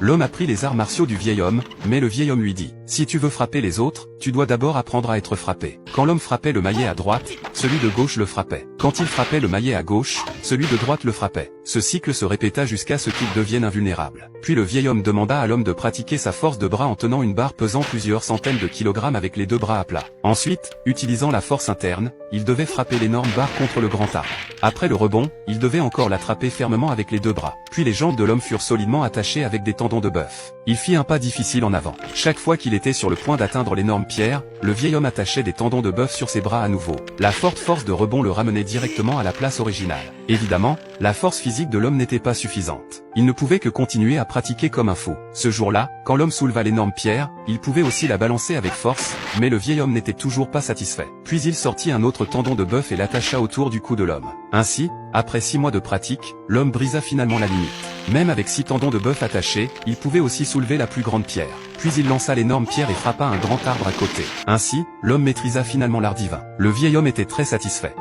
L'homme apprit les arts martiaux du vieil homme, mais le vieil homme lui dit, « Si tu veux frapper les autres, tu dois d'abord apprendre à être frappé. » Quand l'homme frappait le maillet à droite, celui de gauche le frappait. Quand il frappait le maillet à gauche, celui de droite le frappait. Ce cycle se répéta jusqu'à ce qu'il devienne invulnérable. Puis le vieil homme demanda à l'homme de pratiquer sa force de bras en tenant une barre pesant plusieurs centaines de kilogrammes avec les deux bras à plat. Ensuite, utilisant la force interne, il devait frapper l'énorme barre contre le grand arbre. Après le rebond, il devait encore l'attraper fermement avec les deux bras. Puis les jambes de l'homme furent solidement attachées avec des tendons de bœuf. Il fit un pas difficile en avant. Chaque fois qu'il était sur le point d'atteindre l'énorme pierre, le vieil homme attachait des tendons de bœuf sur ses bras à nouveau. La forte force de rebond le ramenait directement à la place originale. Évidemment, la force physique de l'homme n'était pas suffisante. Il ne pouvait que continuer à pratiquer comme un fou. Ce jour-là, quand l'homme souleva l'énorme pierre, il pouvait aussi la balancer avec force, mais le vieil homme n'était toujours pas satisfait. Puis il sortit un autre tendon de bœuf et l'attacha autour du cou de l'homme. Ainsi, après 6 mois de pratique, l'homme brisa finalement la limite. Même avec 6 tendons de bœuf attachés, il pouvait aussi soulever la plus grande pierre. Puis il lança l'énorme pierre et frappa un grand arbre à côté. Ainsi, l'homme maîtrisa finalement l'art divin. Le vieil homme était très satisfait.